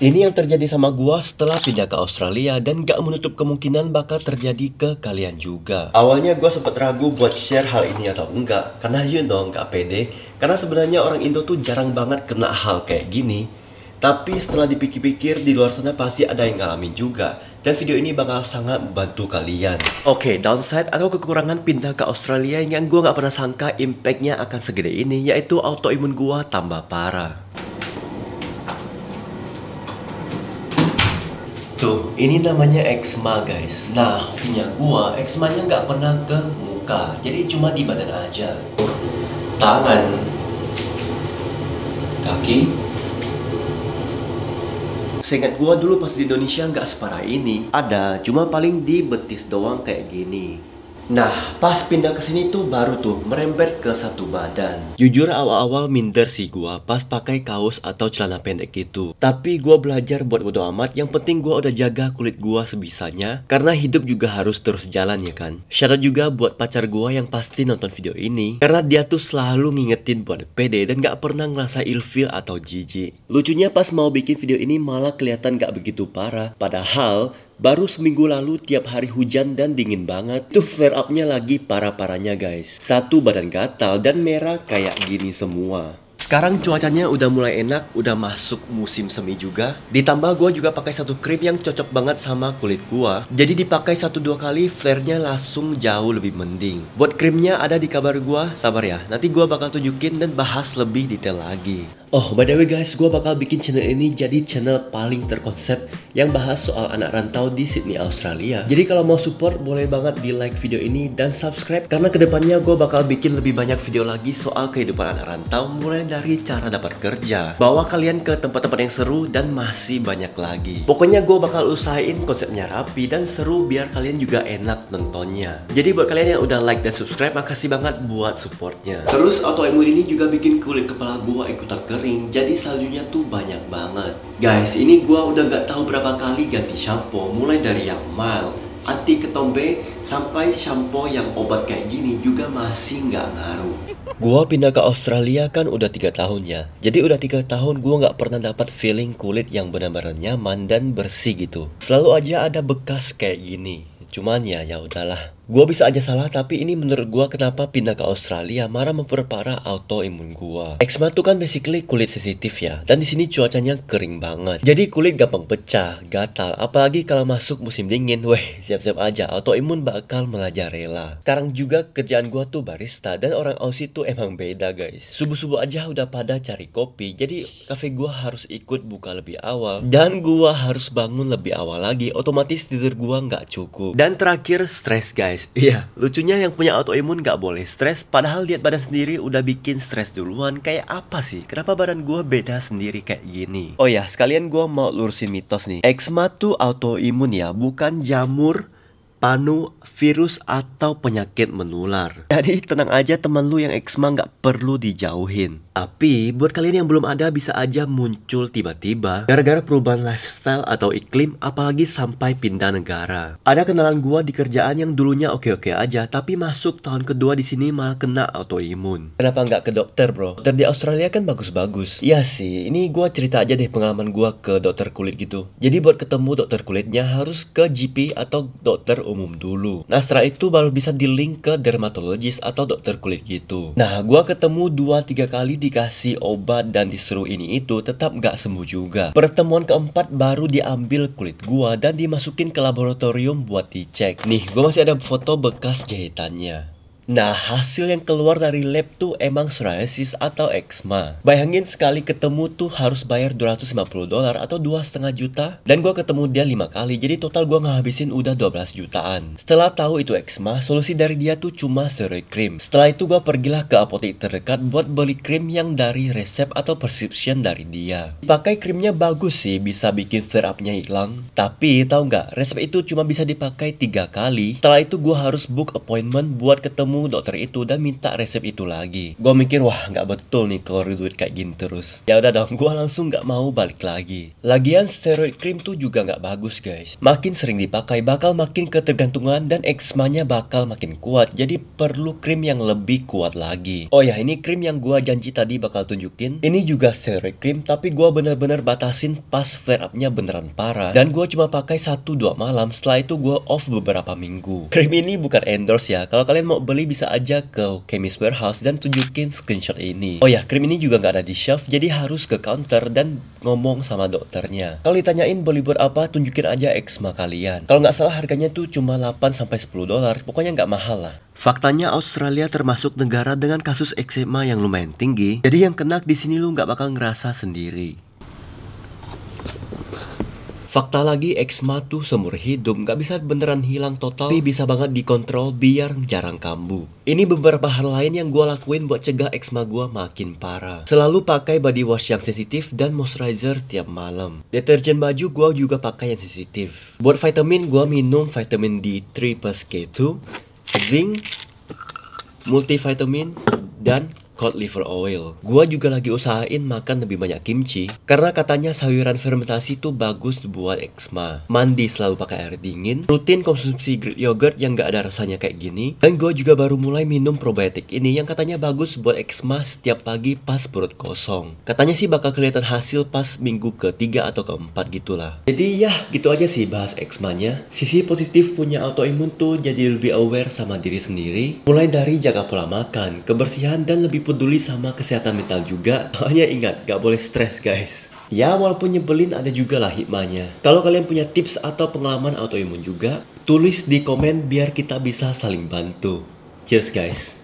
Ini yang terjadi sama gua setelah pindah ke Australia dan gak menutup kemungkinan bakal terjadi ke kalian juga. Awalnya gua sempat ragu buat share hal ini atau enggak, karena gak pede. Karena sebenarnya orang Indo tuh jarang banget kena hal kayak gini. Tapi setelah dipikir-pikir, di luar sana pasti ada yang ngalamin juga. Dan video ini bakal sangat membantu kalian. Oke, downside atau kekurangan pindah ke Australia yang gua gak pernah sangka impactnya akan segede ini, yaitu autoimun gua tambah parah. Tuh, ini namanya eczema guys. Nah, punya gua, eczemanya nggak pernah ke muka, jadi cuma di badan aja. Tangan, kaki. Seingat gua dulu pas di Indonesia nggak separah ini. Ada, cuma paling di betis doang kayak gini. Nah, pas pindah ke sini tuh baru tuh merembet ke satu badan. Jujur awal-awal minder sih gua pas pakai kaos atau celana pendek gitu. Tapi gua belajar buat bodo amat, yang penting gua udah jaga kulit gua sebisanya karena hidup juga harus terus jalan ya kan. Syarat juga buat pacar gua yang pasti nonton video ini karena dia tuh selalu ngingetin buat pede dan gak pernah ngerasa ilfeel atau jijik. Lucunya pas mau bikin video ini malah kelihatan gak begitu parah, padahal baru seminggu lalu tiap hari hujan dan dingin banget. Tuh flare up-nya lagi parah-parahnya guys. Satu badan gatal dan merah kayak gini semua. Sekarang cuacanya udah mulai enak, udah masuk musim semi juga. Ditambah gue juga pakai satu krim yang cocok banget sama kulit gua. Jadi dipakai 1-2 kali flare-nya langsung jauh lebih mending. Buat krimnya ada di kabar gua, sabar ya. Nanti gua bakal tunjukin dan bahas lebih detail lagi. Oh, by the way guys, gue bakal bikin channel ini jadi channel paling terkonsep yang bahas soal anak rantau di Sydney, Australia. Jadi kalau mau support, boleh banget di like video ini dan subscribe. Karena kedepannya gue bakal bikin lebih banyak video lagi soal kehidupan anak rantau. Mulai dari cara dapat kerja, bawa kalian ke tempat-tempat yang seru, dan masih banyak lagi. Pokoknya gue bakal usahain konsepnya rapi dan seru biar kalian juga enak nontonnya. Jadi buat kalian yang udah like dan subscribe, makasih banget buat supportnya. Terus autoimun ini juga bikin kulit kepala gue ikutan kering, jadi saljunya tuh banyak banget. Guys, ini gua udah gak tahu berapa kali ganti shampoo, mulai dari yang mild, anti ketombe, sampai shampoo yang obat kayak gini juga masih gak ngaruh. Gua pindah ke Australia kan udah 3 tahun ya. Jadi udah 3 tahun gua gak pernah dapat feeling kulit yang benar-benar nyaman dan bersih gitu. Selalu aja ada bekas kayak gini. Cuman ya udahlah. Gua bisa aja salah, tapi ini menurut gua kenapa pindah ke Australia malah memperparah autoimun gua. Eczema tuh kan basically kulit sensitif ya, dan di sini cuacanya kering banget. Jadi kulit gampang pecah, gatal, apalagi kalau masuk musim dingin. Weh, siap-siap aja, autoimun bakal merajalela. Sekarang juga kerjaan gua tuh barista, dan orang Aussie tuh emang beda guys. Subuh-subuh aja udah pada cari kopi, jadi cafe gua harus ikut buka lebih awal, dan gua harus bangun lebih awal lagi. Otomatis tidur gua nggak cukup. Dan terakhir, stres guys. Iya, lucunya yang punya autoimun gak boleh stres, padahal lihat badan sendiri udah bikin stres duluan. Kayak apa sih? Kenapa badan gue beda sendiri kayak gini? Oh ya, sekalian gue mau lurusin mitos nih. Eczema tuh autoimun ya, bukan jamur, panu, virus, atau penyakit menular. Jadi tenang aja teman lu yang eczema gak perlu dijauhin. Tapi buat kalian yang belum ada, bisa aja muncul tiba-tiba gara-gara perubahan lifestyle atau iklim, apalagi sampai pindah negara. Ada kenalan gua di kerjaan yang dulunya oke-oke aja, tapi masuk tahun kedua di sini malah kena autoimun. Kenapa nggak ke dokter bro? Dokter di Australia kan bagus-bagus. Iya sih, ini gua cerita aja deh pengalaman gua ke dokter kulit gitu. Jadi buat ketemu dokter kulitnya harus ke GP atau dokter umum dulu. Nah setelah itu baru bisa di-link ke dermatologis atau dokter kulit gitu. Nah gua ketemu 2-3 kali dikasih obat dan disuruh ini itu, tetap gak sembuh juga. Pertemuan keempat baru diambil kulit gua dan dimasukin ke laboratorium buat dicek. Nih gua masih ada foto bekas jahitannya. Nah hasil yang keluar dari lab tuh emang psoriasis atau eczema. Bayangin sekali ketemu tuh harus bayar $250 atau 2,5 juta. Dan gua ketemu dia 5 kali, jadi total gua ngabisin udah 12 jutaan. Setelah tahu itu eczema, solusi dari dia tuh cuma steroid cream. Setelah itu gua pergilah ke apotek terdekat buat beli krim yang dari resep atau prescription dari dia. Pakai krimnya bagus sih, bisa bikin flare up-nya hilang. Tapi tahu nggak, resep itu cuma bisa dipakai 3 kali. Setelah itu gua harus book appointment buat ketemu ketemu dokter itu dan minta resep itu lagi. Gue mikir wah nggak betul nih keluar duit kayak gini terus. Ya udah dong, gue langsung nggak mau balik lagi. Lagian steroid cream tuh juga nggak bagus guys. Makin sering dipakai bakal makin ketergantungan dan eksmanya bakal makin kuat. Jadi perlu krim yang lebih kuat lagi. Oh ya, ini krim yang gue janji tadi bakal tunjukin. Ini juga steroid cream tapi gue bener-bener batasin pas flare up-nya beneran parah. Dan gue cuma pakai 1-2 malam. Setelah itu gue off beberapa minggu. Krim ini bukan endorse ya. Kalau kalian mau beli bisa aja ke Chemist Warehouse dan tunjukin screenshot ini. Oh ya, krim ini juga nggak ada di shelf, jadi harus ke counter dan ngomong sama dokternya. Kalau ditanyain beli buat apa, tunjukin aja eksma kalian. Kalau nggak salah harganya tuh cuma 8-10 dolar, pokoknya nggak mahal lah. Faktanya Australia termasuk negara dengan kasus eksema yang lumayan tinggi, jadi yang kena di sini lu nggak bakal ngerasa sendiri. Fakta lagi, eksma tuh seumur hidup, nggak bisa beneran hilang total, tapi bisa banget dikontrol biar jarang kambuh. Ini beberapa hal lain yang gue lakuin buat cegah eksma gue makin parah. Selalu pakai body wash yang sensitif dan moisturizer tiap malam. Deterjen baju gue juga pakai yang sensitif. Buat vitamin, gue minum vitamin D3 plus K2, zinc, multivitamin, dan cod liver oil. Gua juga lagi usahain makan lebih banyak kimchi karena katanya sayuran fermentasi tuh bagus buat eksma. Mandi selalu pakai air dingin, rutin konsumsi Greek yogurt yang gak ada rasanya kayak gini, dan gua juga baru mulai minum probiotik ini yang katanya bagus buat eksma setiap pagi pas perut kosong. Katanya sih bakal kelihatan hasil pas minggu ke-3 atau ke-4 gitulah. Jadi ya gitu aja sih bahas eksmanya. Sisi positif punya autoimun tuh jadi lebih aware sama diri sendiri, mulai dari jaga pola makan, kebersihan, dan lebih peduli sama kesehatan mental juga. Soalnya ingat, gak boleh stres guys. Ya walaupun nyebelin ada juga lah hikmahnya. Kalau kalian punya tips atau pengalaman autoimun juga, tulis di komen biar kita bisa saling bantu. Cheers guys.